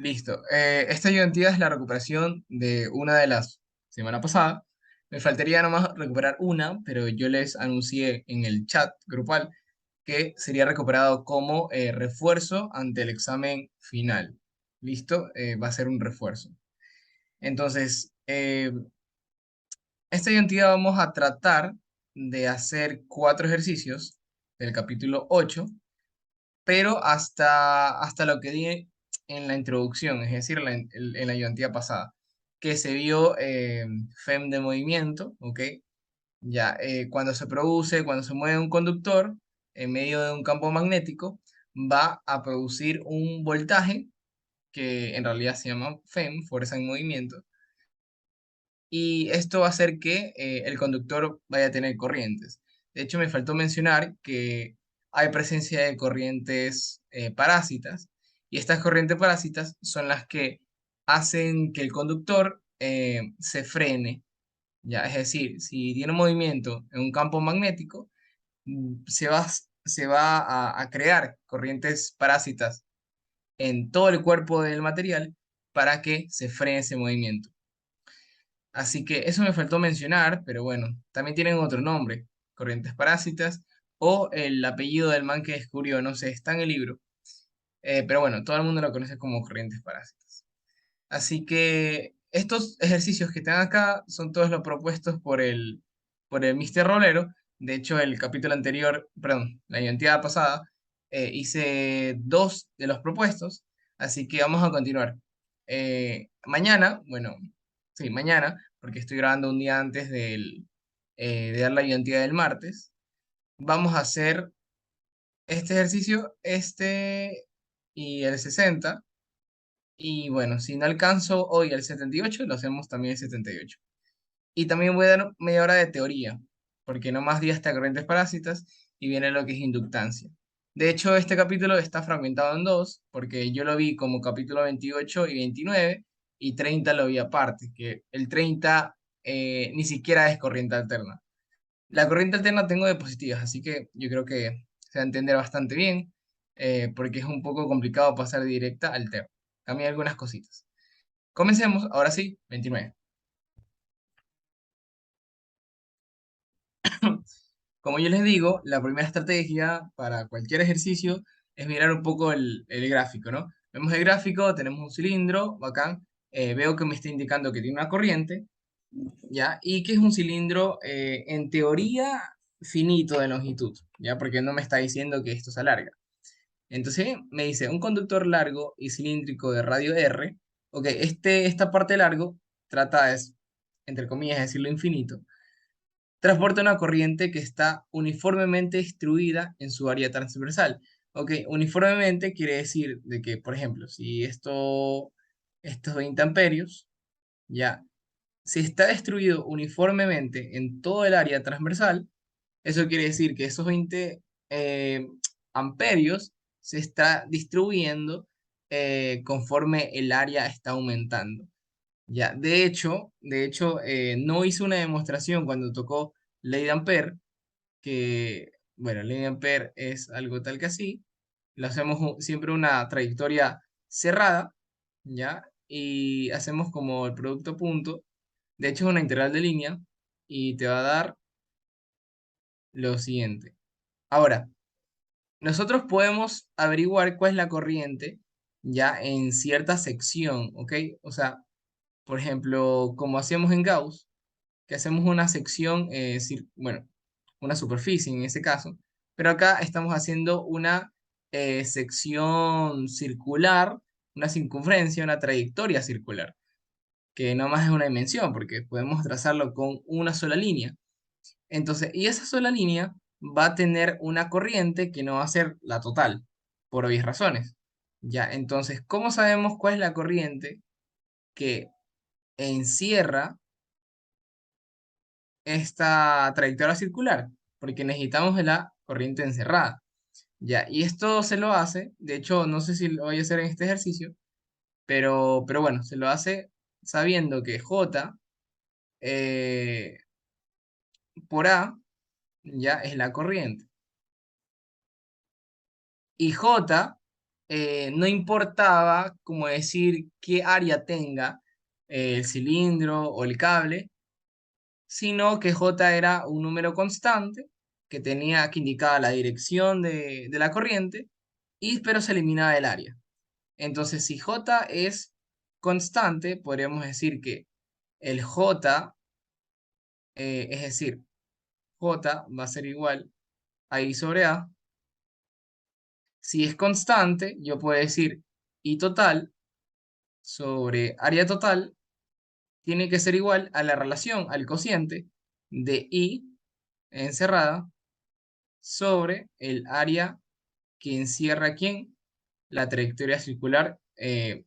Listo. Esta ayudantía es la recuperación de una de las semana pasada. Me faltaría nomás recuperar una, pero yo les anuncié en el chat grupal que sería recuperado como refuerzo ante el examen final. ¿Listo? Va a ser un refuerzo. Entonces, esta ayudantía vamos a tratar de hacer 4 ejercicios del capítulo 8, pero hasta lo que di en la introducción, es decir, en la ayudantía pasada, que se vio FEM de movimiento, ¿ok? Ya, cuando se mueve un conductor en medio de un campo magnético, va a producir un voltaje que en realidad se llama FEM, fuerza en movimiento, y esto va a hacer que el conductor vaya a tener corrientes. De hecho, me faltó mencionar que hay presencia de corrientes parásitas, y estas corrientes parásitas son las que hacen que el conductor se frene. Ya, es decir, si tiene un movimiento en un campo magnético, se va a crear corrientes parásitas en todo el cuerpo del material para que se frene ese movimiento. Así que eso me faltó mencionar, pero bueno, también tienen otro nombre, corrientes parásitas, o el apellido del man que descubrió, no sé, está en el libro. Pero bueno, todo el mundo lo conoce como corrientes parásitas. Así que estos ejercicios que están acá son todos los propuestos por el Mr. Rolero. De hecho, el capítulo anterior, perdón, la identidad pasada, hice 2 de los propuestos, así que vamos a continuar. Mañana, bueno, sí, mañana, porque estoy grabando un día antes de dar la identidad del martes, vamos a hacer este ejercicio, este y el 60. Y bueno, si no alcanzo hoy el 78, lo hacemos también el 78. Y también voy a dar media hora de teoría, porque no más días hasta corrientes parásitas y viene lo que es inductancia. De hecho, este capítulo está fragmentado en dos, porque yo lo vi como capítulo 28 y 29, y 30 lo vi aparte, que el 30 ni siquiera es corriente alterna. La corriente alterna tengo diapositivas, así que yo creo que se va a entender bastante bien, porque es un poco complicado pasar directa al tema. Cambié algunas cositas. Comencemos, ahora sí, 29. Como yo les digo, la primera estrategia para cualquier ejercicio es mirar un poco el gráfico, ¿no? Vemos el gráfico, tenemos un cilindro, bacán. Veo que me está indicando que tiene una corriente, ¿ya? Y que es un cilindro, en teoría, finito de longitud, ¿ya? Porque no me está diciendo que esto se alarga. Entonces me dice, un conductor largo y cilíndrico de radio R, ok, esta parte largo trata, es, entre comillas, decirlo infinito, transporta una corriente que está uniformemente distribuida en su área transversal. Ok, uniformemente quiere decir de que, por ejemplo, si estos 20 amperios, ya, si está distribuido uniformemente en todo el área transversal, eso quiere decir que esos 20 eh, amperios se está distribuyendo conforme el área está aumentando. Ya, no hice una demostración cuando tocó ley de Ampere, que, bueno, ley de Ampere es algo tal que así. Lo hacemos siempre una trayectoria cerrada, ¿ya? Y hacemos como el producto punto. De hecho, es una integral de línea y te va a dar lo siguiente. Ahora, nosotros podemos averiguar cuál es la corriente ya en cierta sección, ¿ok? O sea, por ejemplo, como hacíamos en Gauss, que hacemos una sección, bueno, una superficie en ese caso, pero acá estamos haciendo una sección circular, una circunferencia, una trayectoria circular, que no más es una dimensión, porque podemos trazarlo con una sola línea. Entonces, y esa sola línea va a tener una corriente que no va a ser la total, por obvias razones. Ya, entonces, ¿cómo sabemos cuál es la corriente que encierra esta trayectoria circular? Porque necesitamos de la corriente encerrada. Ya, y esto se lo hace, de hecho, no sé si lo voy a hacer en este ejercicio, pero bueno, se lo hace sabiendo que J eh, por A ya es la corriente. Y J no importaba como decir qué área tenga el cilindro o el cable, sino que J era un número constante que tenía que indicar la dirección de la corriente, pero se eliminaba el área. Entonces, si J es constante, podríamos decir que el J, es decir, J va a ser igual a I sobre A. Si es constante, yo puedo decir I total sobre área total tiene que ser igual a la relación, al cociente de I encerrada sobre el área que encierra ¿quién? La trayectoria circular, que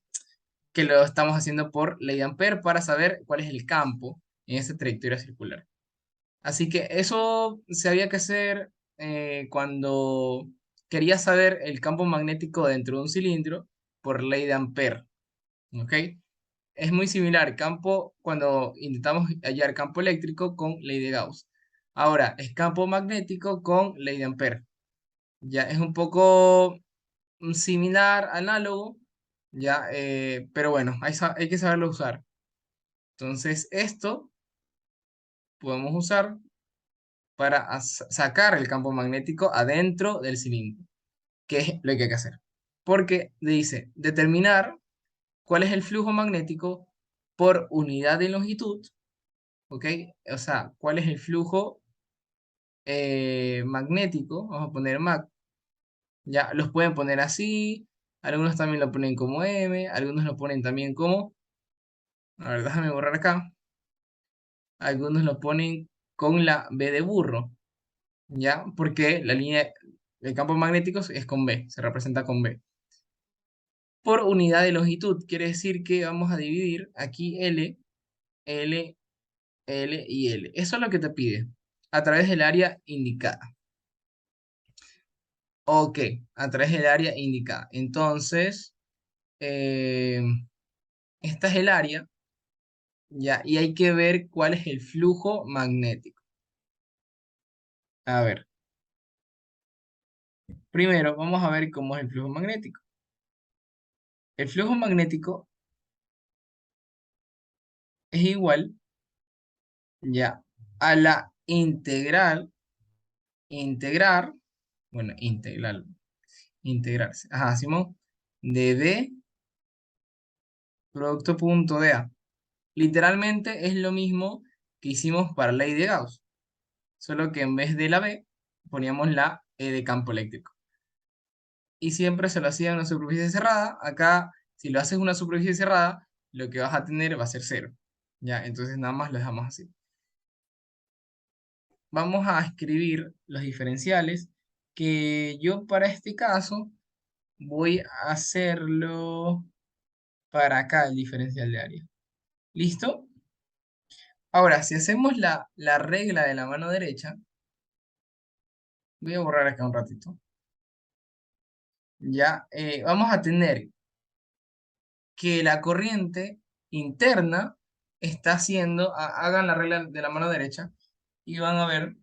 lo estamos haciendo por ley de Ampere para saber cuál es el campo en esa trayectoria circular. Así que eso se había que hacer cuando quería saber el campo magnético dentro de un cilindro por ley de Ampere. ¿Ok? Es muy similar campo cuando intentamos hallar campo eléctrico con ley de Gauss. Ahora, es campo magnético con ley de Ampere. Ya es un poco similar, análogo, ya, pero bueno, hay que saberlo usar. Entonces, esto podemos usar para sacar el campo magnético adentro del cilindro, que es lo que hay que hacer. Porque dice, determinar cuál es el flujo magnético por unidad de longitud, ¿ok? O sea, cuál es el flujo magnético, vamos a poner mag, ya los pueden poner así, algunos también lo ponen como M, algunos lo ponen también como, a ver, déjame borrar acá, algunos lo ponen con la B de burro, ¿ya? Porque la línea de campos magnéticos es con B, se representa con B. Por unidad de longitud, quiere decir que vamos a dividir aquí L, L, L y L. Eso es lo que te pide, a través del área indicada. Ok, a través del área indicada. Entonces, eh, esta es el área, ¿ya? Y hay que ver cuál es el flujo magnético. A ver, primero vamos a ver cómo es el flujo magnético. El flujo magnético es igual ya a la integrar, bueno, integrarse, ajá, Simón, de B producto punto de A. Literalmente es lo mismo que hicimos para la ley de Gauss, solo que en vez de la B poníamos la E de campo eléctrico. Y siempre se lo hacía en una superficie cerrada. Acá, si lo haces en una superficie cerrada, lo que vas a tener va a ser cero. Ya, entonces nada más lo dejamos así. Vamos a escribir los diferenciales, que yo para este caso voy a hacerlo para acá, el diferencial de área. ¿Listo? Ahora, si hacemos la regla de la mano derecha, voy a borrar acá un ratito. Ya, vamos a tener que la corriente interna está haciendo, hagan la regla de la mano derecha y van a ver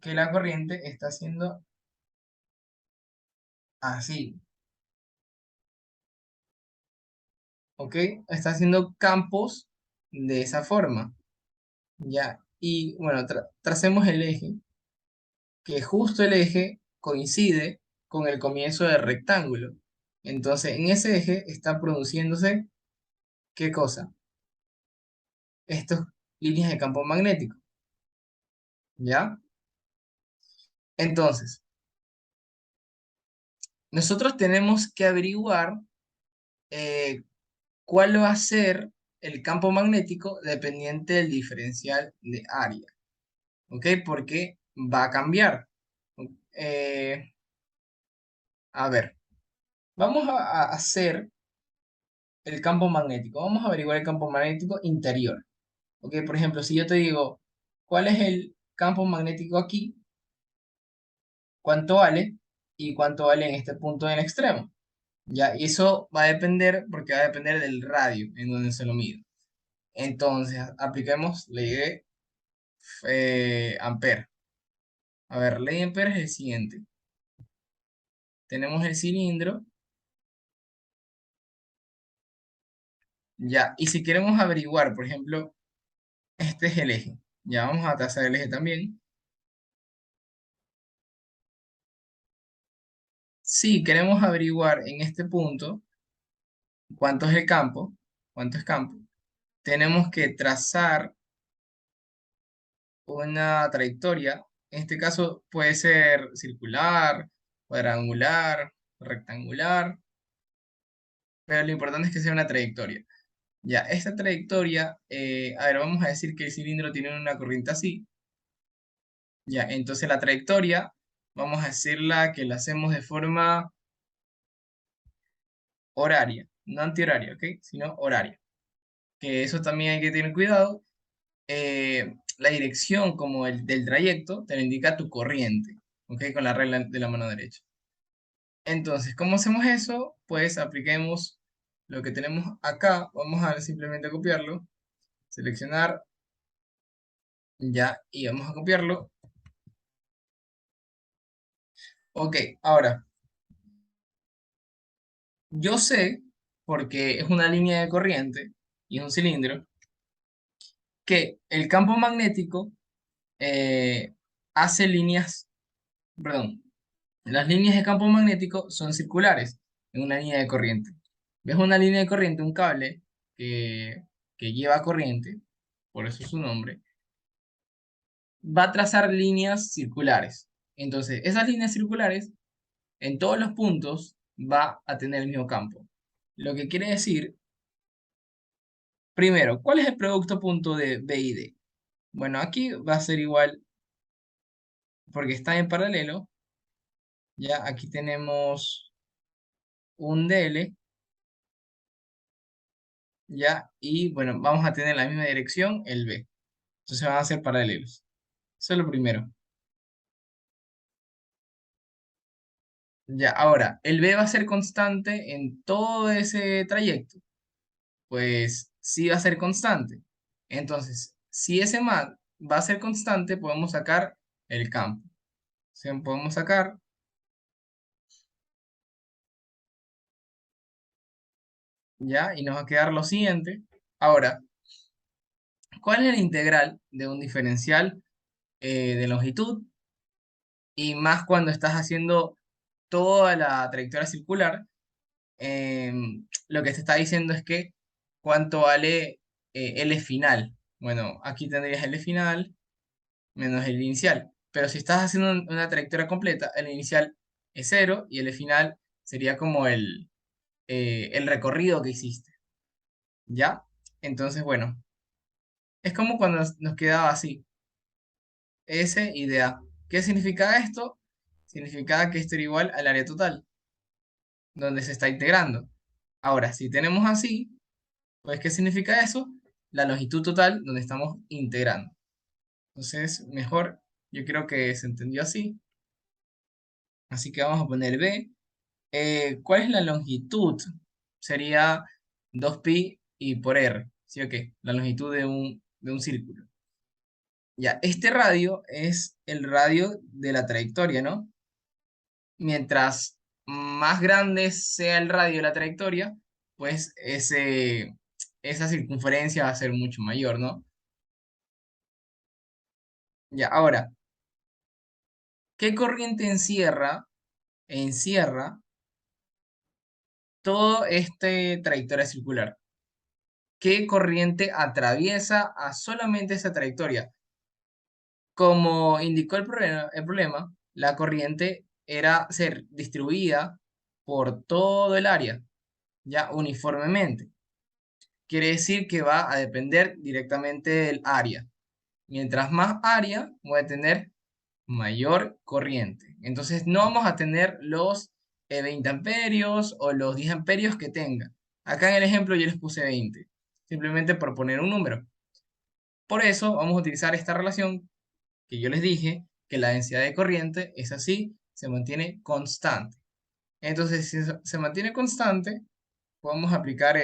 que la corriente está haciendo así, ¿ok? Está haciendo campos de esa forma, ¿ya? Y bueno, tracemos el eje, que justo el eje coincide con el comienzo del rectángulo. Entonces, en ese eje está produciéndose, ¿qué cosa? Estas líneas de campo magnético, ¿ya? Entonces, nosotros tenemos que averiguar eh, cuál va a ser el campo magnético dependiente del diferencial de área, ¿ok? Porque va a cambiar. Eh, a ver, vamos a hacer el campo magnético. Vamos a averiguar el campo magnético interior, ¿ok? Por ejemplo, si yo te digo, ¿cuál es el campo magnético aquí? ¿Cuánto vale? ¿Y cuánto vale en este punto en el extremo? Ya, y eso va a depender, porque va a depender del radio en donde se lo mide. Entonces, apliquemos ley de Ampere. A ver, ley de Ampere es el siguiente. tenemos el cilindro, ya, y si queremos averiguar, por ejemplo, este es el eje, ya vamos a trazar el eje también. Si queremos averiguar en este punto cuánto es el campo, cuánto es campo, tenemos que trazar una trayectoria. En este caso puede ser circular, cuadrangular, rectangular, pero lo importante es que sea una trayectoria. Ya, esta trayectoria, a ver, vamos a decir que el cilindro tiene una corriente así. Ya, entonces la trayectoria, vamos a decirla que la hacemos de forma horaria, no antihoraria, ¿ok? Sino horaria. Que eso también hay que tener cuidado. La dirección como el del trayecto te lo indica tu corriente, ¿ok? Con la regla de la mano derecha. Entonces, ¿cómo hacemos eso? Pues apliquemos lo que tenemos acá. Vamos a simplemente copiarlo, seleccionar, ya, y vamos a copiarlo. Ok, ahora, yo sé, porque es una línea de corriente y es un cilindro, que el campo magnético eh, hace líneas, perdón, las líneas de campo magnético son circulares en una línea de corriente. ¿Ves una línea de corriente, un cable que lleva corriente, por eso su nombre, va a trazar líneas circulares. Entonces, esas líneas circulares, en todos los puntos, va a tener el mismo campo. Lo que quiere decir, primero, ¿cuál es el producto punto de B y D? Bueno, aquí va a ser igual porque está en paralelo. Ya aquí tenemos un DL, ya, y bueno, vamos a tener la misma dirección, el B. Entonces van a ser paralelos. Eso es lo primero. Ya, ahora, el B va a ser constante en todo ese trayecto. Pues sí va a ser constante. Entonces, si ese mat va a ser constante, podemos sacar el campo. O sea, podemos sacar, ya, y nos va a quedar lo siguiente. Ahora, ¿cuál es la integral de un diferencial de longitud? Y más cuando estás haciendo toda la trayectoria circular, lo que te está diciendo es que cuánto vale L final. Bueno, aquí tendrías L final menos el inicial. Pero si estás haciendo una trayectoria completa, el inicial es cero y el final sería como el recorrido que hiciste. ¿Ya? Entonces, bueno, es como cuando nos quedaba así, S y de A. ¿Qué significa esto? Significaba que esto era igual al área total, donde se está integrando. Ahora, si tenemos así, pues ¿qué significa eso? La longitud total donde estamos integrando. Entonces, mejor, yo creo que se entendió así. Así que vamos a poner B. ¿Cuál es la longitud? Sería 2pi y por r, ¿sí o qué? La longitud de un círculo. Ya, este radio es el radio de la trayectoria, ¿no? Mientras más grande sea el radio de la trayectoria, pues esa circunferencia va a ser mucho mayor, ¿no? Ya, ahora, ¿qué corriente encierra todo este trayectoria circular? ¿Qué corriente atraviesa a solamente esa trayectoria? Como indicó el problema, la corriente era ser distribuida por todo el área, ya uniformemente. Quiere decir que va a depender directamente del área. Mientras más área, voy a tener mayor corriente. Entonces no vamos a tener los 20 amperios o los 10 amperios que tenga. Acá en el ejemplo yo les puse 20, simplemente por poner un número. Por eso vamos a utilizar esta relación que yo les dije, que la densidad de corriente es así, se mantiene constante. Entonces, si se mantiene constante, podemos aplicar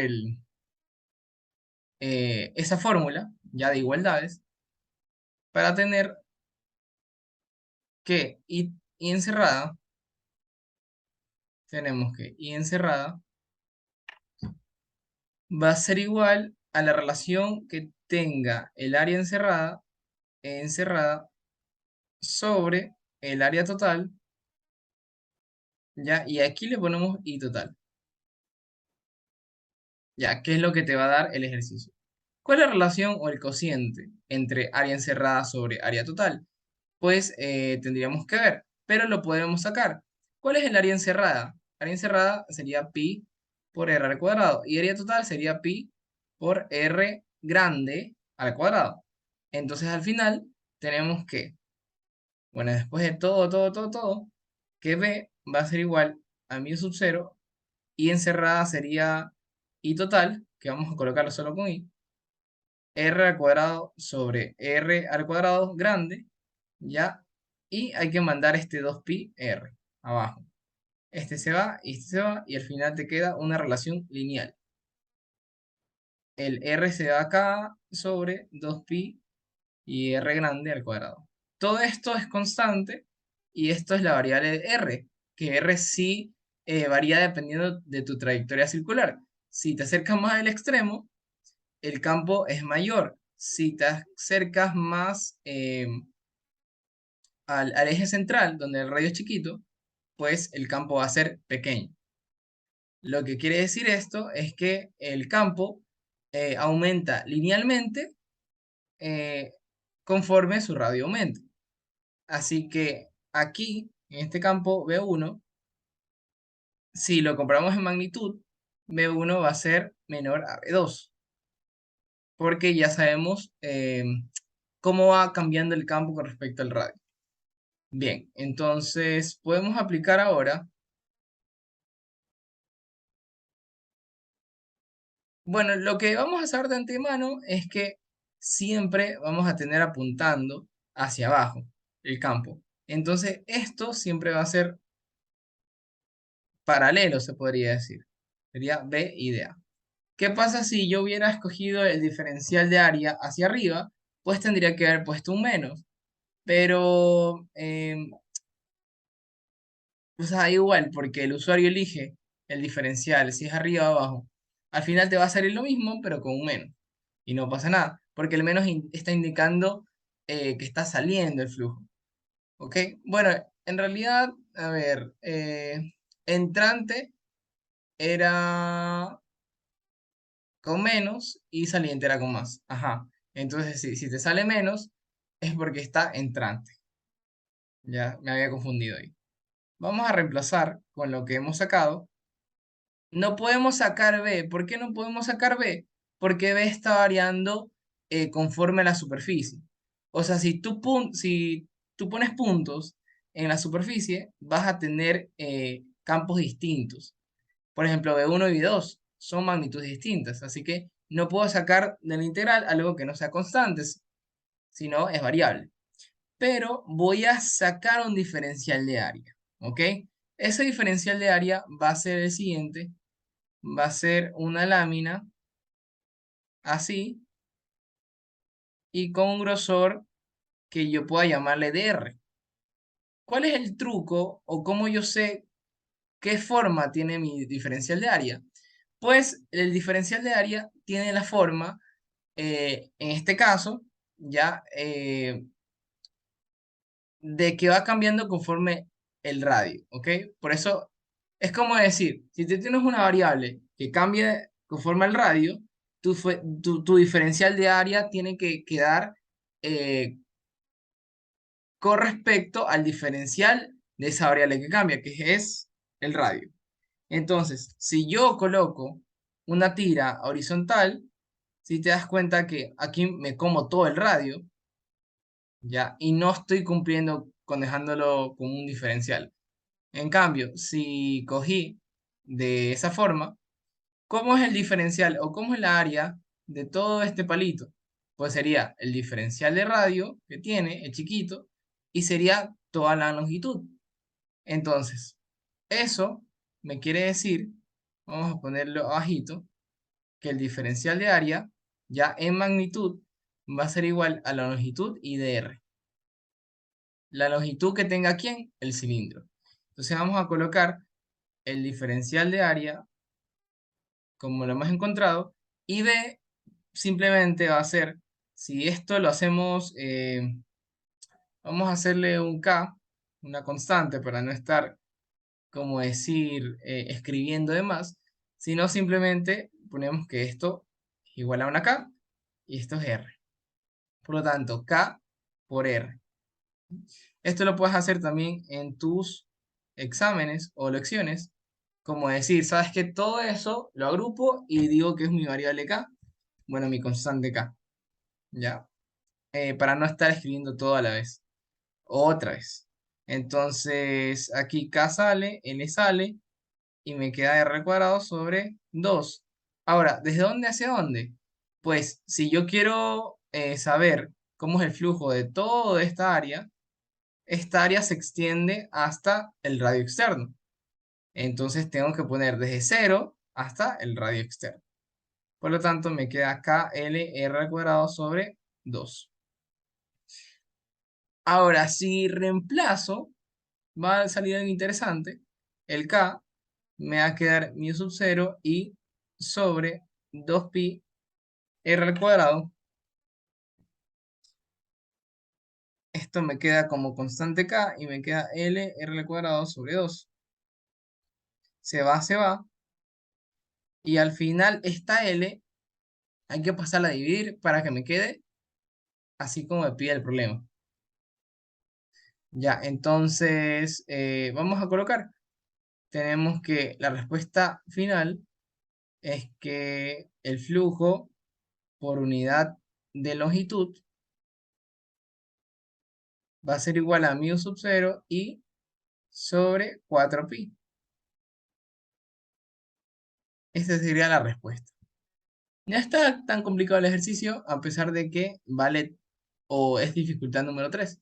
esa fórmula ya de igualdades para tener que I encerrada tenemos que I encerrada va a ser igual a la relación que tenga el área encerrada, E encerrada, sobre el área total, ¿ya? Y aquí le ponemos I total, ¿ya? ¿Qué es lo que te va a dar el ejercicio? ¿Cuál es la relación o el cociente entre área encerrada sobre área total? Pues tendríamos que ver, pero lo podremos sacar. ¿Cuál es el área encerrada? Área encerrada sería pi por r al cuadrado y área total sería pi por r grande al cuadrado. Entonces al final tenemos que, bueno, después de todo, que b va a ser igual a mi sub 0 y encerrada sería i total, que vamos a colocarlo solo con i, r al cuadrado sobre r al cuadrado grande, ¿ya? Y hay que mandar este 2pi r abajo. Este se va y este se va y al final te queda una relación lineal. El r se va acá sobre 2pi y r grande al cuadrado. Todo esto es constante y esto es la variable de r, que r sí varía dependiendo de tu trayectoria circular. Si te acercas más al extremo, el campo es mayor. Si te acercas más al eje central, donde el radio es chiquito, pues el campo va a ser pequeño. Lo que quiere decir esto es que el campo aumenta linealmente eh, conforme su radio aumenta. Así que aquí, en este campo B1, si lo comparamos en magnitud, B1 va a ser menor a B2, porque ya sabemos cómo va cambiando el campo con respecto al radio. Bien, entonces podemos aplicar ahora. Bueno, lo que vamos a saber de antemano es que siempre vamos a tener apuntando hacia abajo el campo. Entonces, esto siempre va a ser paralelo, se podría decir. Sería B y de A. ¿Qué pasa si yo hubiera escogido el diferencial de área hacia arriba? Pues tendría que haber puesto un menos. Pero, o sea, igual, porque el usuario elige el diferencial, si es arriba o abajo. Al final te va a salir lo mismo, pero con un menos. Y no pasa nada, porque el menos está indicando que está saliendo el flujo. ¿Ok? Bueno, en realidad, a ver, entrante era con menos y saliente era con más. Ajá. Entonces, si te sale menos, es porque está entrante. Ya me había confundido ahí. Vamos a reemplazar con lo que hemos sacado. No podemos sacar B. ¿Por qué no podemos sacar B? Porque B está variando conforme a la superficie. O sea, si tú pones puntos en la superficie, vas a tener campos distintos. Por ejemplo, B1 y B2 son magnitudes distintas. Así que no puedo sacar de la integral algo que no sea constante, sino es variable. Pero voy a sacar un diferencial de área. ¿Ok? Ese diferencial de área va a ser el siguiente, va a ser una lámina así y con un grosor que yo pueda llamarle dr. ¿Cuál es el truco o cómo yo sé qué forma tiene mi diferencial de área? Pues el diferencial de área tiene la forma, en este caso, ya de que va cambiando conforme el radio, ¿ok? Por eso es como decir, si tú tienes una variable que cambia conforme al radio, tu diferencial de área tiene que quedar eh, con respecto al diferencial de esa variable que cambia, que es el radio. Entonces, si yo coloco una tira horizontal, si te das cuenta que aquí me como todo el radio, ¿ya? Y no estoy cumpliendo con dejándolo como un diferencial. En cambio, si cogí de esa forma, ¿cómo es el diferencial o cómo es la área de todo este palito? Pues sería el diferencial de radio que tiene, el chiquito, y sería toda la longitud. Entonces, eso me quiere decir, vamos a ponerlo abajito, que el diferencial de área, ya en magnitud, va a ser igual a la longitud I de R. La longitud que tenga ¿quién? El cilindro. Entonces vamos a colocar el diferencial de área, como lo hemos encontrado, y B simplemente va a ser, si esto lo hacemos, vamos a hacerle un K, una constante, para no estar, como decir, escribiendo de más, sino simplemente ponemos que esto es igual a una K y esto es R. Por lo tanto, K por R. Esto lo puedes hacer también en tus exámenes o lecciones, como decir, ¿sabes qué? Todo eso lo agrupo y digo que es mi variable K, bueno, mi constante K, ¿ya? Para no estar escribiendo todo a la vez. Otra vez. Entonces, aquí K sale, N sale, y me queda R cuadrado sobre 2. Ahora, ¿desde dónde hacia dónde? Pues, si yo quiero saber cómo es el flujo de toda esta área se extiende hasta el radio externo. Entonces, tengo que poner desde 0 hasta el radio externo. Por lo tanto, me queda KLR al cuadrado sobre 2. Ahora, si reemplazo, va a salir algo interesante. El K me va a quedar mu sub 0 y sobre 2pi r al cuadrado. Esto me queda como constante K y me queda L r al cuadrado sobre 2. Se va. Y al final esta L hay que pasarla a dividir para que me quede así como me pide el problema. Ya, entonces vamos a colocar. Tenemos que la respuesta final es que el flujo por unidad de longitud va a ser igual a mu sub 0 y sobre 4pi. Esta sería la respuesta. No está tan complicado el ejercicio, a pesar de que vale o es dificultad número 3.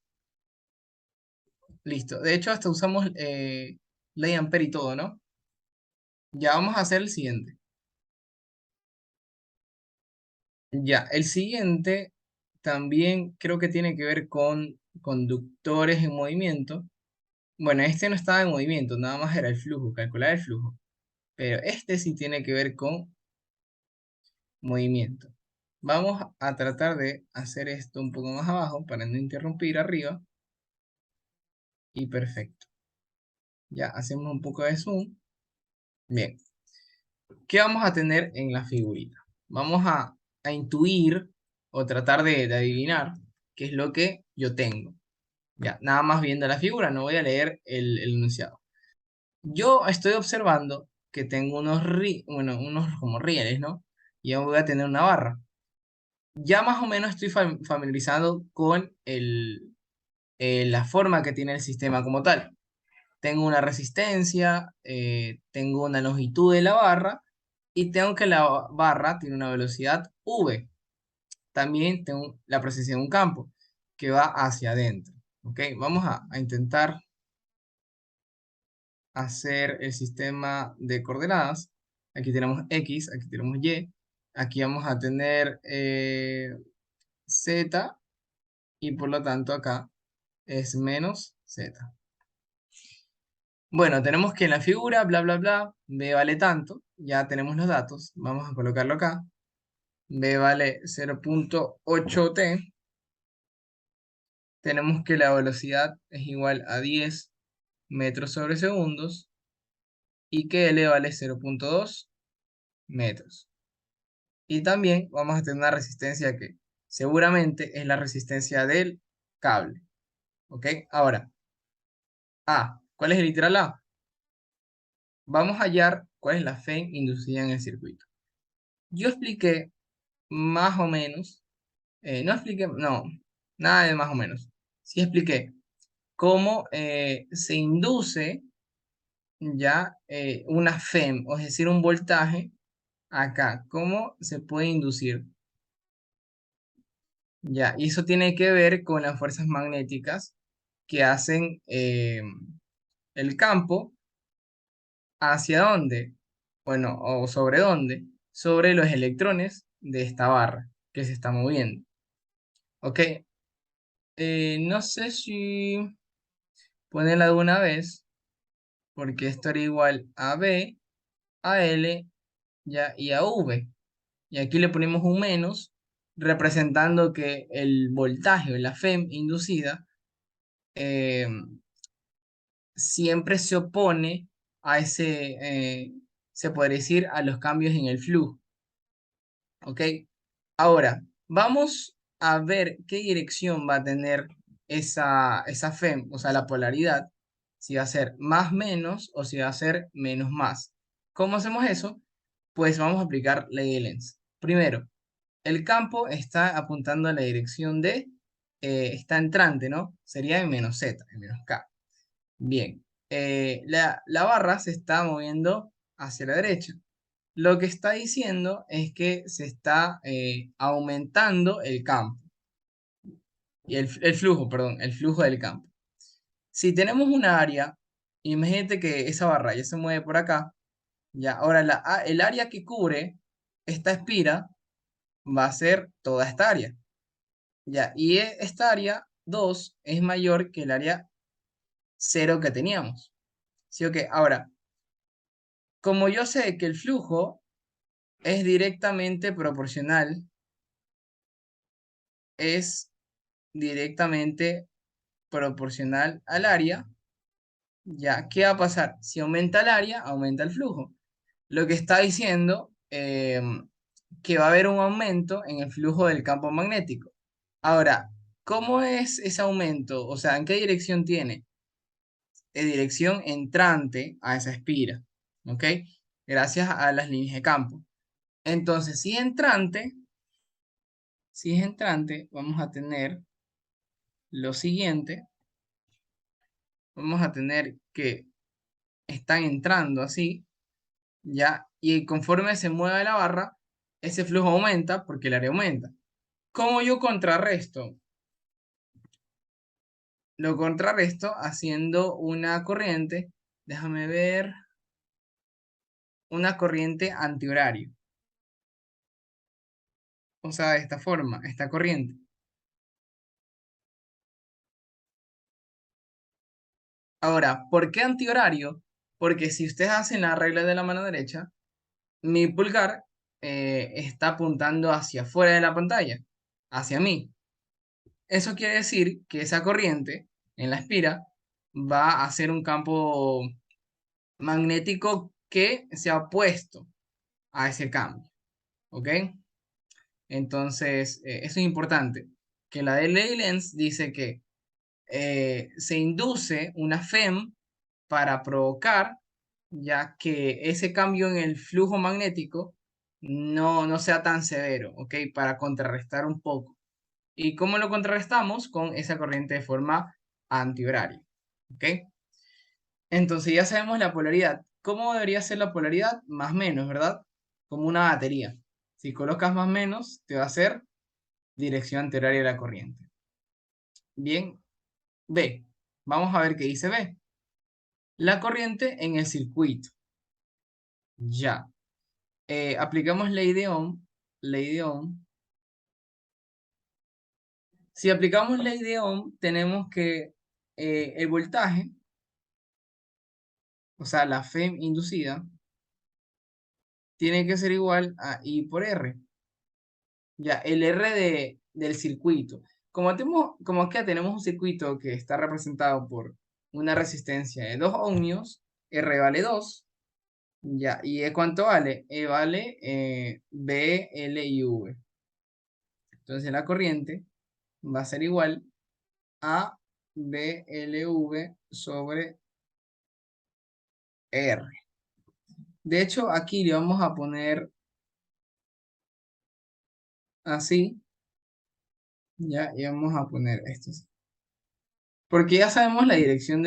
Listo. De hecho, hasta usamos ley Ampere y todo, ¿no? Ya vamos a hacer el siguiente. Ya, el siguiente también creo que tiene que ver con conductores en movimiento. Bueno, este no estaba en movimiento, nada más era el flujo, calcular el flujo. Pero este sí tiene que ver con movimiento. Vamos a tratar de hacer esto un poco más abajo para no interrumpir arriba. Y perfecto. Ya hacemos un poco de zoom. Bien. ¿Qué vamos a tener en la figurita? Vamos a intuir o tratar de adivinar qué es lo que yo tengo. Ya, nada más viendo la figura, no voy a leer el enunciado. Yo estoy observando que tengo bueno, unos como rieles, ¿no? Y yo voy a tener una barra. Ya más o menos estoy familiarizado con la forma que tiene el sistema como tal. Tengo una resistencia, tengo una longitud de la barra y tengo que la barra tiene una velocidad v. También tengo la presencia de un campo que va hacia adentro. ¿Ok? Vamos a intentar hacer el sistema de coordenadas. Aquí tenemos X, aquí tenemos Y. Aquí vamos a tener Z y por lo tanto acá es menos Z. Bueno, tenemos que en la figura, bla, bla, bla, B vale tanto. Ya tenemos los datos. Vamos a colocarlo acá. B vale 0.8t. Tenemos que la velocidad es igual a 10 metros sobre segundos y que L vale 0.2 metros. Y también vamos a tener una resistencia que seguramente es la resistencia del cable. ¿Ok? Ahora, A. ¿Cuál es el literal A? Vamos a hallar cuál es la fe inducida en el circuito. Yo expliqué más o menos, no expliqué, no, nada de más o menos. Sí expliqué cómo se induce ya una FEM, o es decir, un voltaje acá. ¿Cómo se puede inducir? Ya, y eso tiene que ver con las fuerzas magnéticas que hacen el campo hacia dónde, bueno, o sobre dónde, sobre los electrones de esta barra que se está moviendo. ¿Ok? No sé si ponerla de una vez. porque esto era igual a B, a L, ya, y a V. Y aquí le ponemos un menos, representando que el voltaje o la FEM inducida eh, siempre se opone a se podría decir, a los cambios en el flujo. ¿Ok? Ahora, vamos a ver qué dirección va a tener esa FEM, o sea, la polaridad, si va a ser más menos o si va a ser menos más. ¿Cómo hacemos eso? Pues vamos a aplicar ley de Lenz. Primero, el campo está apuntando a la dirección está entrante, ¿no? Sería en menos Z, en menos K. Bien, la barra se está moviendo hacia la derecha. Lo que está diciendo es que se está aumentando el campo, y el flujo, perdón, el flujo del campo. Si tenemos una área, imagínate que esa barra ya se mueve por acá, ya, ahora el área que cubre esta espira va a ser toda esta área, ya, y esta área 2 es mayor que el área 0 que teníamos. ¿Sí o qué? Ahora, como yo sé que el flujo es directamente proporcional, es directamente proporcional al área, ya, ¿qué va a pasar? Si aumenta el área, aumenta el flujo. Lo que está diciendo que va a haber un aumento en el flujo del campo magnético. Ahora, ¿cómo es ese aumento? O sea, ¿en qué dirección tiene? En dirección entrante a esa espira, ¿ok? Gracias a las líneas de campo. Entonces, si es entrante, vamos a tener lo siguiente. Vamos a tener que están entrando así, ¿ya? Y conforme se mueve la barra, ese flujo aumenta porque el área aumenta. ¿Cómo yo contrarresto? Lo contrarresto haciendo una corriente, déjame ver, una corriente antihorario. O sea, de esta forma, esta corriente. Ahora, ¿por qué antihorario? Porque si ustedes hacen la regla de la mano derecha, mi pulgar está apuntando hacia afuera de la pantalla, hacia mí. Eso quiere decir que esa corriente en la espira va a hacer un campo magnético que sea opuesto a ese cambio. ¿Ok? Entonces, eso es importante. Que la de Lenz dice que se induce una FEM para provocar ya que ese cambio en el flujo magnético no sea tan severo, ¿ok? Para contrarrestar un poco. ¿Y cómo lo contrarrestamos? Con esa corriente de forma antihoraria. ¿Ok? Entonces ya sabemos la polaridad. ¿Cómo debería ser la polaridad? Más menos, ¿verdad? Como una batería. Si colocas más menos, te va a hacer dirección antihoraria de la corriente. Bien, B. Vamos a ver qué dice B. La corriente en el circuito. Ya. Aplicamos ley de Ohm. Ley de Ohm. Si aplicamos ley de Ohm, tenemos que el voltaje, o sea, la FEM inducida, tiene que ser igual a I por R. Ya, el R del circuito. Como acá tenemos un circuito que está representado por una resistencia de 2 ohmios, R vale 2. Ya, ¿y E cuánto vale? E vale B, L y V. Entonces la corriente va a ser igual a BLV sobre R. De hecho, aquí le vamos a poner así, ya, y vamos a poner esto así. Porque ya sabemos la dirección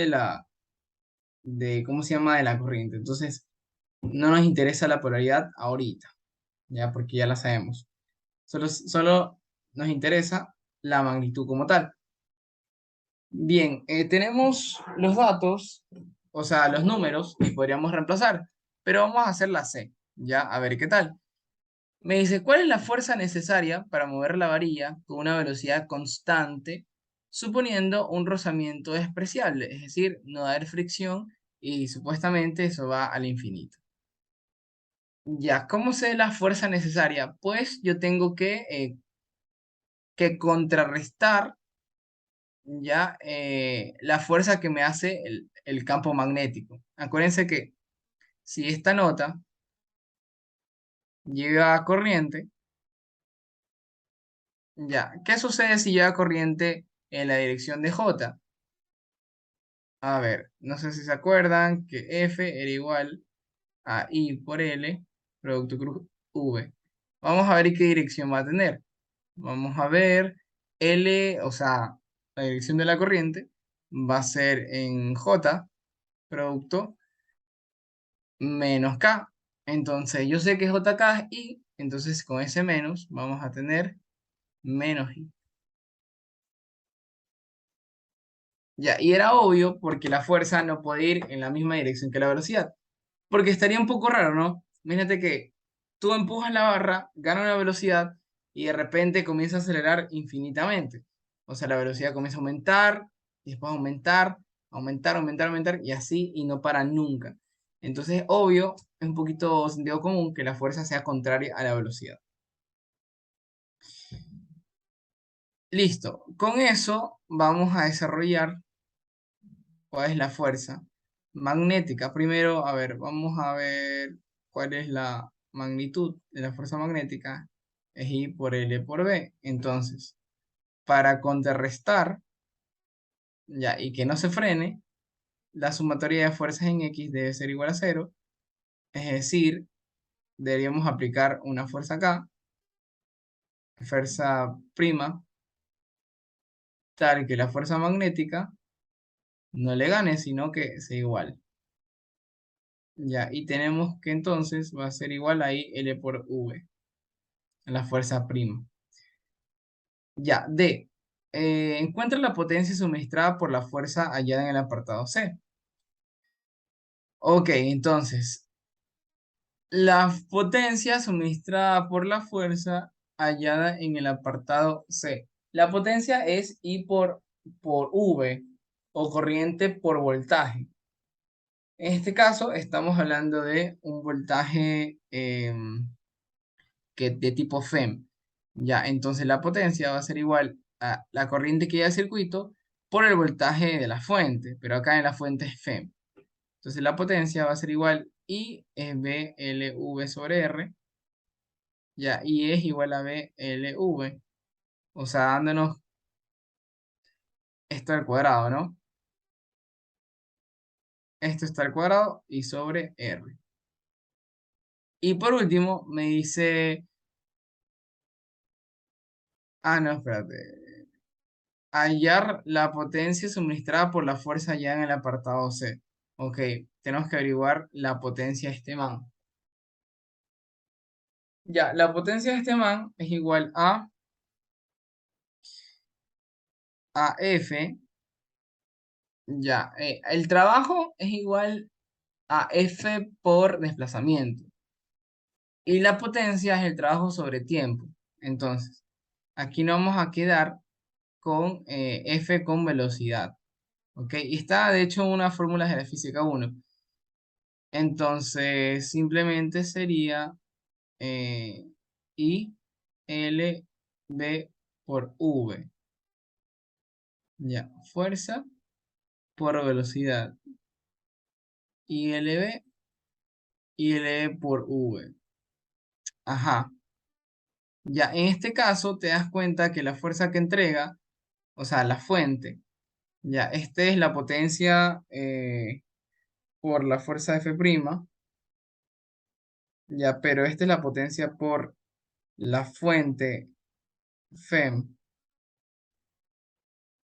¿cómo se llama? De la corriente. Entonces, no nos interesa la polaridad ahorita, ya, porque ya la sabemos. Solo nos interesa la magnitud como tal. Bien, tenemos los datos, o sea, los números, y podríamos reemplazar, pero vamos a hacer la C, ya, a ver qué tal. Me dice, ¿cuál es la fuerza necesaria para mover la varilla con una velocidad constante, suponiendo un rozamiento despreciable? Es decir, no va a haber fricción y supuestamente eso va al infinito. Ya, ¿cómo sé la fuerza necesaria? Pues yo tengo que contrarrestar ya la fuerza que me hace el campo magnético. Acuérdense que si esta nota lleva corriente, ya, ¿qué sucede si lleva corriente en la dirección de J? A ver, no sé si se acuerdan que F era igual a I por L, producto cruz V. Vamos a ver qué dirección va a tener. Vamos a ver L, o sea, la dirección de la corriente va a ser en J, producto menos K. Entonces, yo sé que JK es I, entonces con ese menos vamos a tener menos I. Ya, y era obvio porque la fuerza no puede ir en la misma dirección que la velocidad. Porque estaría un poco raro, ¿no? Imagínate que tú empujas la barra, gana una velocidad y de repente comienza a acelerar infinitamente. O sea, la velocidad comienza a aumentar, y después aumentar, aumentar, aumentar, aumentar, y así, y no para nunca. Entonces, obvio, es un poquito sentido común que la fuerza sea contraria a la velocidad. Listo. Con eso vamos a desarrollar cuál es la fuerza magnética. Primero, a ver, vamos a ver cuál es la magnitud de la fuerza magnética. Es I por L por B. Entonces, para contrarrestar, ya, y que no se frene, la sumatoria de fuerzas en X debe ser igual a cero. Es decir, deberíamos aplicar una fuerza acá, fuerza prima, tal que la fuerza magnética no le gane, sino que sea igual. Ya, y tenemos que entonces va a ser igual a I L por V, la fuerza prima. Ya, D. Encuentra la potencia suministrada por la fuerza hallada en el apartado C. Ok, entonces, la potencia suministrada por la fuerza hallada en el apartado C. La potencia es I por V o corriente por voltaje. En este caso, estamos hablando de un voltaje de tipo FEM. Ya, entonces la potencia va a ser igual a la corriente que lleva el circuito por el voltaje de la fuente, pero acá en la fuente es FEM. Entonces la potencia va a ser igual I es BLV sobre R, ya, I es igual a BLV, o sea, dándonos esto al cuadrado, ¿no? Esto está al cuadrado y sobre R. Y por último me dice, no, espérate, hallar la potencia suministrada por la fuerza ya en el apartado C. Ok, tenemos que averiguar la potencia de este man. Ya, la potencia de este man es igual a F. Ya, el trabajo es igual a F por desplazamiento. Y la potencia es el trabajo sobre tiempo. Entonces, aquí nos vamos a quedar con F con velocidad. ¿Ok? Y está, de hecho, en una fórmula de la física 1. Entonces, simplemente sería I L B por V. Ya, fuerza por velocidad. I L B y L B por V. Ajá. Ya, en este caso te das cuenta que la fuerza que entrega, o sea, la fuente, ya, esta es la potencia por la fuerza F', ya, pero esta es la potencia por la fuente FEM.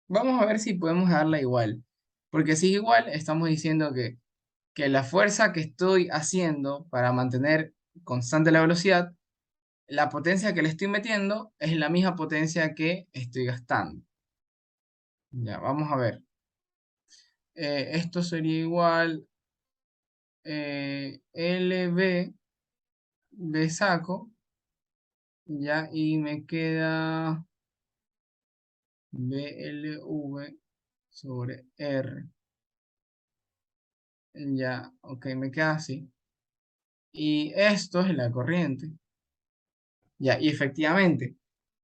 Vamos a ver si podemos darla igual. Porque si es igual, estamos diciendo que la fuerza que estoy haciendo para mantener constante la velocidad, la potencia que le estoy metiendo es la misma potencia que estoy gastando. Ya, vamos a ver. Esto sería igual LB de saco, ya, y me queda BLV sobre R. Ya, ok, me queda así. Y esto es la corriente. Ya, y efectivamente,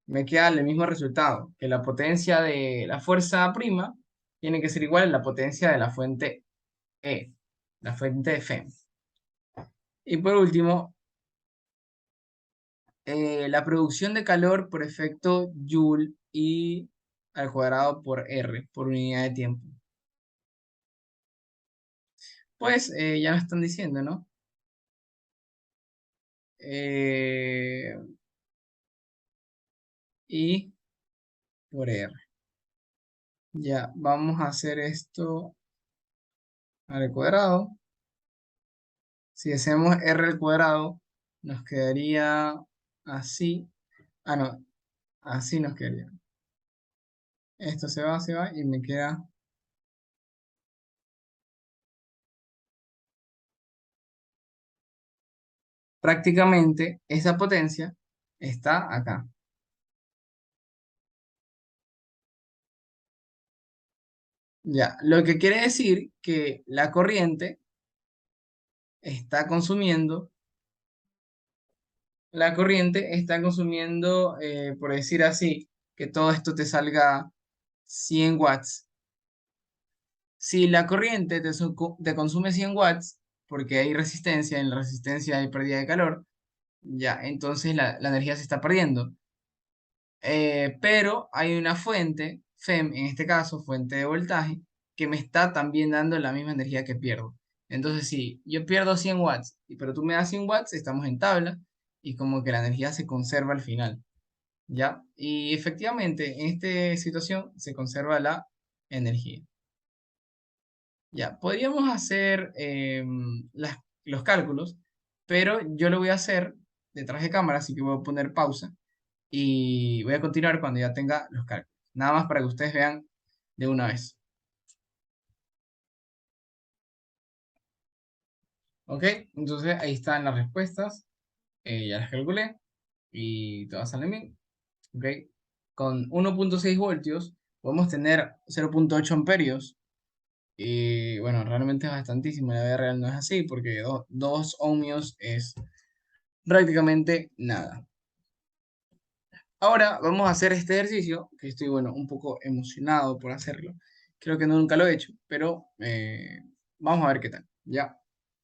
me queda el mismo resultado, que la potencia de la fuerza prima tiene que ser igual a la potencia de la fuente E, la fuente de Fe. Y por último, la producción de calor por efecto Joule y al cuadrado por R, por unidad de tiempo. Pues ya nos están diciendo, ¿no? Eh, y por R. Ya, vamos a hacer esto al cuadrado. Si hacemos R al cuadrado, nos quedaría así. Ah, no, así nos quedaría. Esto se va y me queda prácticamente esa potencia está acá. Ya, lo que quiere decir que la corriente está consumiendo, por decir así, que todo esto te salga 100 watts. Si la corriente te consume 100 watts, porque hay resistencia, en la resistencia hay pérdida de calor, ya, entonces la energía se está perdiendo. Pero hay una fuente, FEM, en este caso, fuente de voltaje, que me está también dando la misma energía que pierdo. Entonces, si yo pierdo 100 watts, pero tú me das 100 watts, estamos en tabla y como que la energía se conserva al final, ¿ya? Y efectivamente, en esta situación se conserva la energía. Ya, podríamos hacer los cálculos, pero yo lo voy a hacer detrás de cámara, así que voy a poner pausa y voy a continuar cuando ya tenga los cálculos. Nada más para que ustedes vean de una vez. ¿Ok? Entonces ahí están las respuestas. Ya las calculé y todas salen bien. ¿Ok? Con 1.6 voltios podemos tener 0.8 amperios. Y bueno, realmente es bastantísimo. La vida real no es así porque 2 ohmios es prácticamente nada. Ahora vamos a hacer este ejercicio, que estoy, bueno, un poco emocionado por hacerlo. Creo que nunca lo he hecho, pero vamos a ver qué tal. Ya,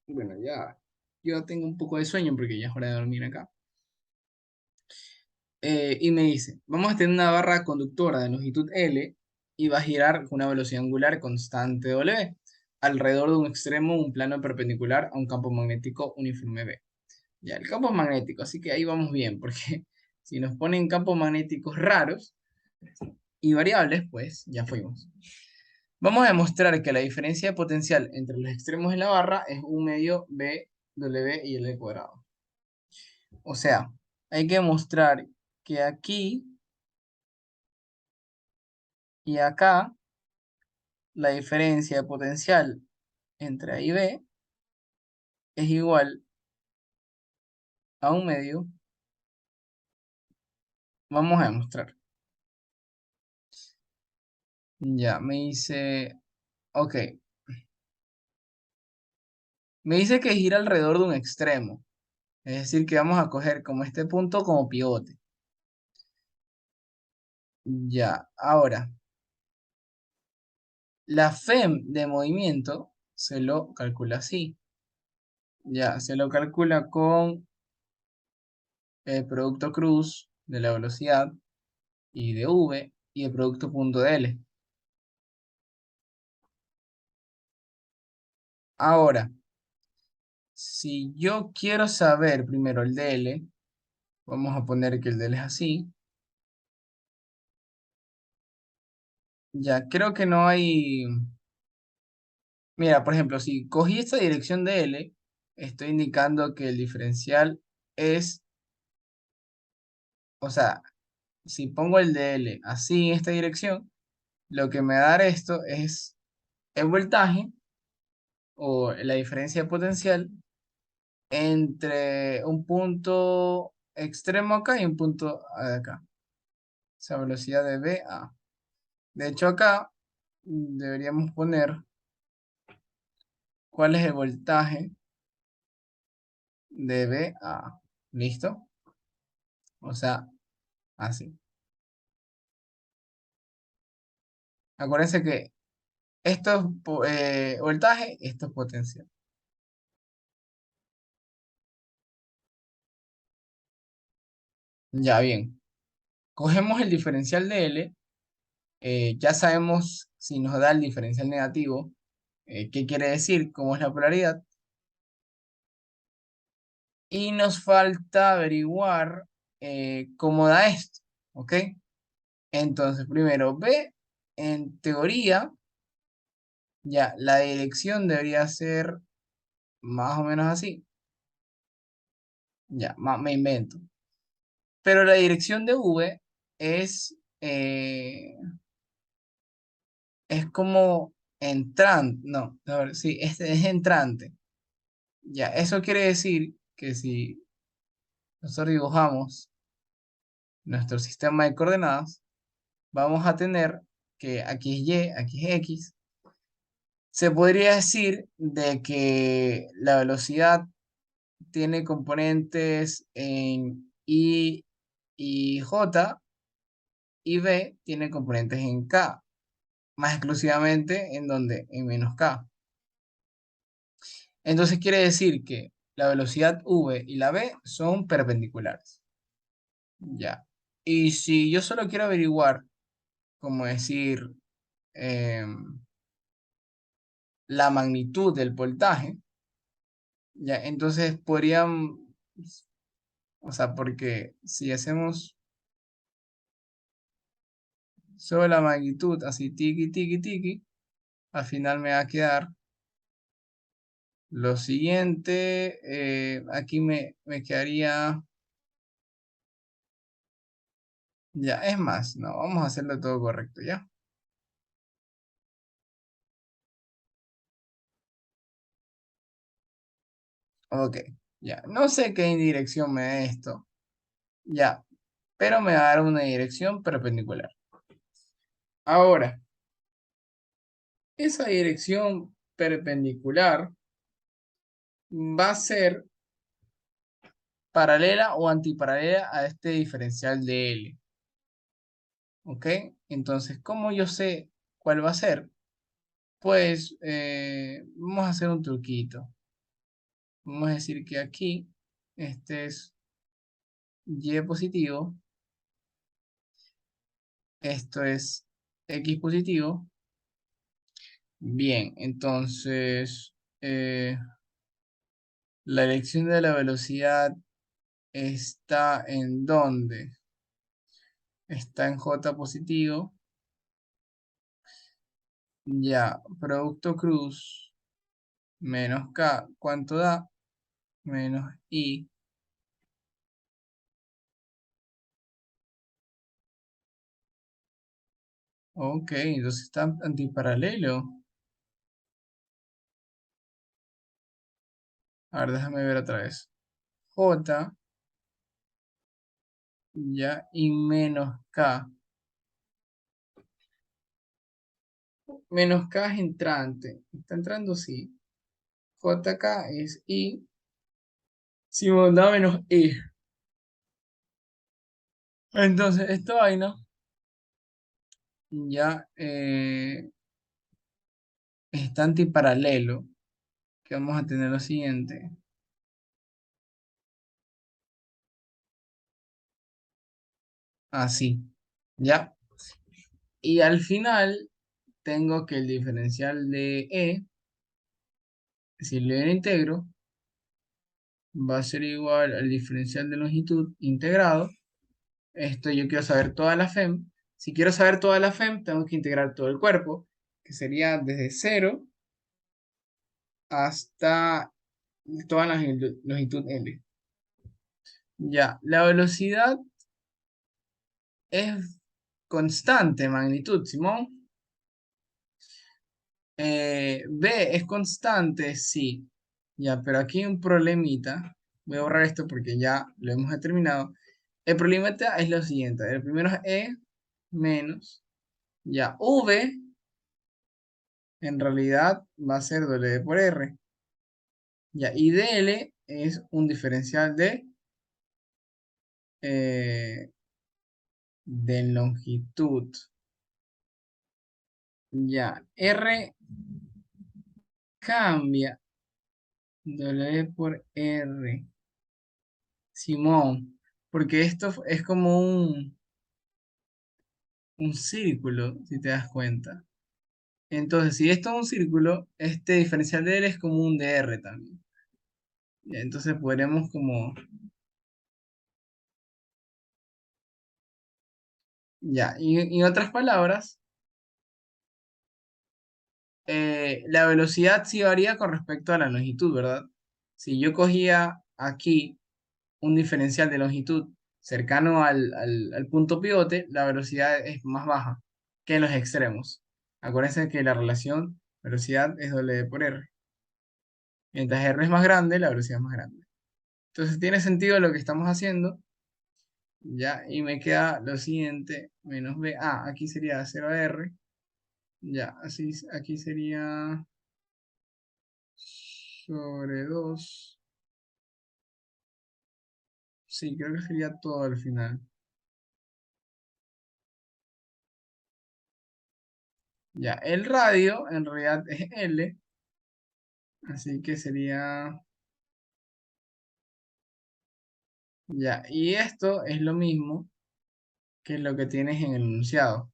bueno, ya yo tengo un poco de sueño porque ya es hora de dormir acá. Y me dice, vamos a tener una barra conductora de longitud L y va a girar con una velocidad angular constante W. Alrededor de un extremo, un plano perpendicular a un campo magnético uniforme B. Ya, el campo es magnético, así que ahí vamos bien, porque si nos ponen campos magnéticos raros y variables, pues ya fuimos. Vamos a demostrar que la diferencia de potencial entre los extremos de la barra es un medio B, W y L cuadrado. O sea, hay que demostrar que aquí y acá la diferencia de potencial entre A y B es igual a un medio. Vamos a demostrar. Ya, me dice, ok, me dice que gira alrededor de un extremo. Es decir, que vamos a coger como este punto como pivote. Ya, ahora, la FEM de movimiento se lo calcula así. Ya, se lo calcula con el producto cruz de la velocidad y de V y el producto punto de L. Ahora, si yo quiero saber primero el DL, vamos a poner que el DL es así. Ya, creo que no hay... Mira, por ejemplo, si cogí esta dirección de L, estoy indicando que el diferencial es, o sea, si pongo el de L así en esta dirección, lo que me va a dar esto es el voltaje o la diferencia de potencial entre un punto extremo acá y un punto acá. O sea, velocidad de B a. De hecho, acá deberíamos poner ¿Cuál es el voltaje de VA? ¿Listo? O sea, así. Acuérdense que esto es voltaje, esto es potencial. Ya bien. Cogemos el diferencial de L. Ya sabemos si nos da el diferencial negativo, qué quiere decir, cómo es la polaridad. Y nos falta averiguar cómo da esto. ¿Ok? Entonces, primero, B, en teoría, ya la dirección debería ser más o menos así. Ya, me invento. Pero la dirección de V es, es como entrante. No, a ver, sí, es entrante. Ya, eso quiere decir que si nosotros dibujamos nuestro sistema de coordenadas, vamos a tener que aquí es Y, aquí es X. Se podría decir de que la velocidad tiene componentes en I y J y B tiene componentes en K, más exclusivamente en donde, en menos K. Entonces quiere decir que la velocidad V y la B son perpendiculares. Ya. Y si yo solo quiero averiguar, como decir, la magnitud del voltaje, ya, entonces podrían, o sea, porque si hacemos solo la magnitud, así, tiki, tiki, tiki, al final me va a quedar lo siguiente, aquí me quedaría, ya, es más, no, vamos a hacerlo todo correcto, ¿ya? Ok, ya, no sé qué dirección me da esto, ya, pero me va a dar una dirección perpendicular. Ahora, esa dirección perpendicular va a ser paralela o antiparalela a este diferencial de L. ¿Ok? Entonces, ¿cómo yo sé cuál va a ser? Pues vamos a hacer un truquito. Vamos a decir que aquí este es Y positivo, esto es X positivo. Bien, entonces la dirección de la velocidad está en ¿dónde? Está en J positivo. Ya, producto cruz menos K, ¿cuánto da? Menos I. Ok, entonces está antiparalelo. A ver, déjame ver otra vez. J, ya, y menos K. Menos K es entrante. ¿Está entrando? Sí. JK es I. Si me da menos I. Entonces, esta vaina ya está antiparalelo. Que vamos a tener lo siguiente. Así. ¿Ya? Y al final tengo que el diferencial de E, si lo integro, va a ser igual al diferencial de longitud integrado. Esto yo quiero saber toda la FEM. Si quiero saber toda la FEM, tengo que integrar todo el cuerpo, que sería desde cero hasta toda la longitud L. Ya, la velocidad es constante, magnitud, Simón. B es constante, sí. Ya, pero aquí hay un problemita. Voy a borrar esto porque ya lo hemos determinado. El problemita es lo siguiente. El primero es E menos. Ya, V en realidad va a ser W por R. Ya, y dl es un diferencial eh, de longitud. Ya, R cambia W por R. Simón, porque esto es como un círculo, si te das cuenta. Entonces, si esto es un círculo, este diferencial de L es como un DR también. Ya, entonces podremos como, ya, y en otras palabras, la velocidad sí varía con respecto a la longitud, ¿verdad? Si yo cogía aquí un diferencial de longitud cercano al punto pivote, la velocidad es más baja que en los extremos. Acuérdense que la relación velocidad es W por R. Mientras R es más grande, la velocidad es más grande. Entonces tiene sentido lo que estamos haciendo, ya, y me queda lo siguiente, menos B. Ah, aquí sería 0R, ya, así, aquí sería sobre 2. Sí, creo que sería todo al final. Ya, el radio en realidad es L, así que sería, ya, y esto es lo mismo que lo que tienes en el enunciado,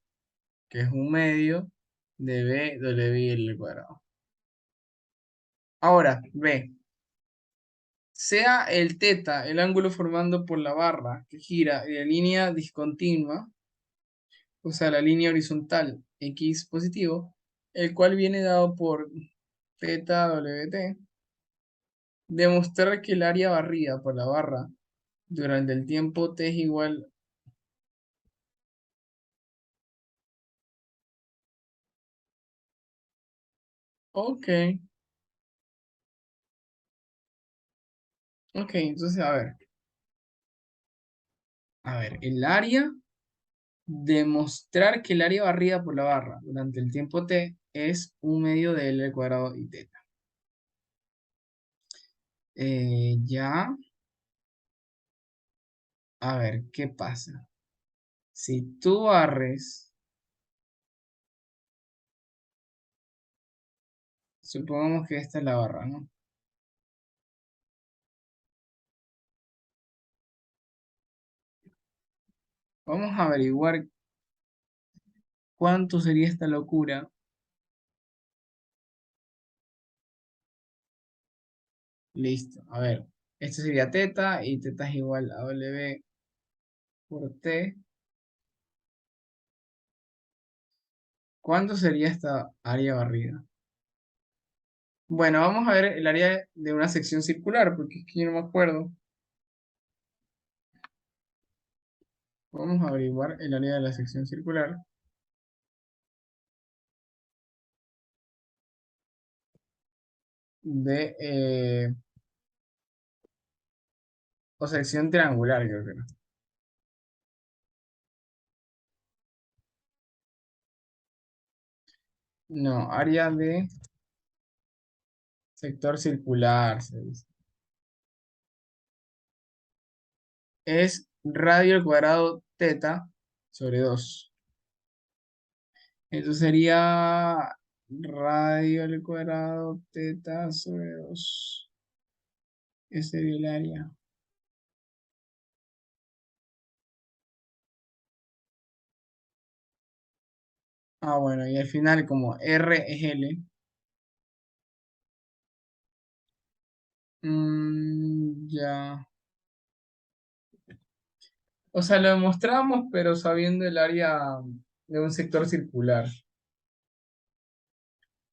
que es un medio de B W L al cuadrado. Ahora, B. Sea el teta el ángulo formando por la barra que gira y la línea discontinua, o sea, la línea horizontal x positivo, el cual viene dado por teta WT, demostrar que el área barrida por la barra durante el tiempo t es igual. Ok, ok, entonces a ver, el área, demostrar que el área barrida por la barra durante el tiempo t es un medio de L al cuadrado y teta. Ya, a ver, ¿qué pasa? Si tú barres, supongamos que esta es la barra, ¿no? Vamos a averiguar cuánto sería esta locura. Listo. A ver, esto sería teta y teta es igual a W por T. ¿Cuánto sería esta área barrida? Bueno, vamos a ver el área de una sección circular, porque es que yo no me acuerdo. Vamos a averiguar el área de la sección circular o sección triangular, creo que no. No, área de sector circular, se dice. Es radio al cuadrado teta sobre 2. Entonces sería radio al cuadrado teta sobre 2. Ese sería el área. Ah, bueno, y al final como R es L. Ya. O sea, lo demostramos, pero sabiendo el área de un sector circular.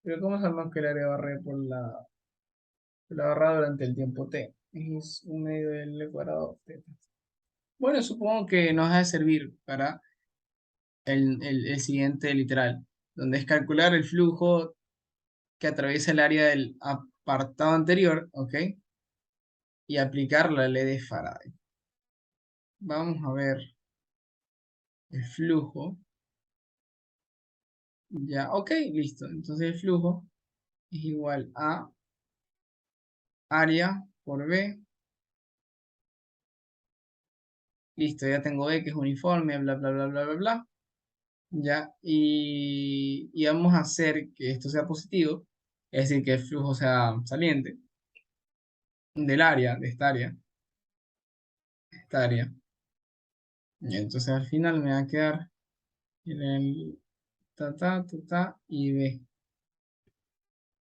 Pero ¿cómo sabemos que el área barré por la barra durante el tiempo t? Es un medio del cuadrado teta. Bueno, supongo que nos ha de servir para el siguiente literal, donde es calcular el flujo que atraviesa el área del apartado anterior, ¿ok? Y aplicar la ley de Faraday. Vamos a ver el flujo. Ya, ok, listo. Entonces el flujo es igual a área por B. Listo, ya tengo B, que es uniforme, bla, bla, bla, bla, bla, bla. Ya, y vamos a hacer que esto sea positivo, es decir, que el flujo sea saliente del área, de esta área. Y entonces al final me va a quedar el ta, ta, ta, ta y B.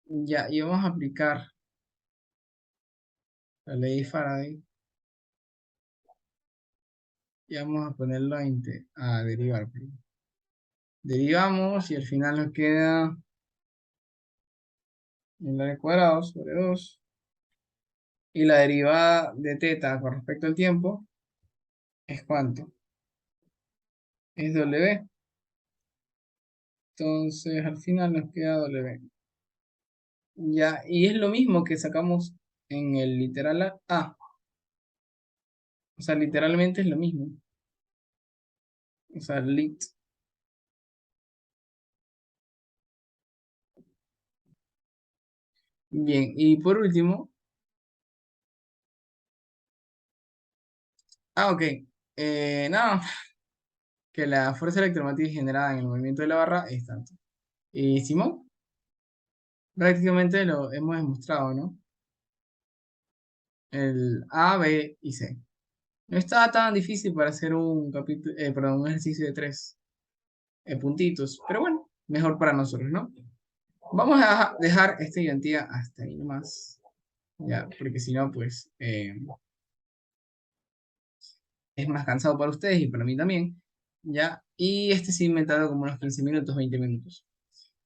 Ya, y vamos a aplicar la ley de Faraday y vamos a ponerlo a derivar. Perdón. Derivamos y al final nos queda el área cuadrado sobre 2 y la derivada de teta con respecto al tiempo es ¿cuánto? Es W. Entonces al final nos queda W. Ya, y es lo mismo que sacamos en el literal A. O sea, literalmente es lo mismo. O sea, lit. Bien, y por último, ok. Nada, que la fuerza electromagnética generada en el movimiento de la barra es tanto. Y Simón, prácticamente lo hemos demostrado, ¿no? El A, B y C. No estaba tan difícil para hacer un capítulo, perdón, un ejercicio de tres puntitos, pero bueno, mejor para nosotros, ¿no? Vamos a dejar esta identidad hasta ahí nomás, ya, porque si no, pues es más cansado para ustedes y para mí también, ya. Y este sí me tardó como unos 15 minutos, 20 minutos.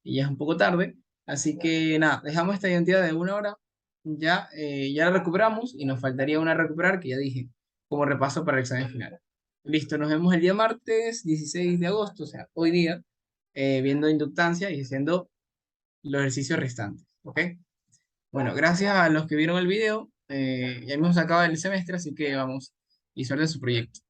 Y ya es un poco tarde, así que nada, dejamos esta identidad de 1 hora, ya, ya la recuperamos y nos faltaría una a recuperar que ya dije, como repaso para el examen final. Listo, nos vemos el día martes 16 de agosto, o sea, hoy día, viendo inductancia y haciendo los ejercicios restantes, ¿ok? Bueno, gracias a los que vieron el video, ya hemos acabado el semestre, así que vamos y suerte en su proyecto.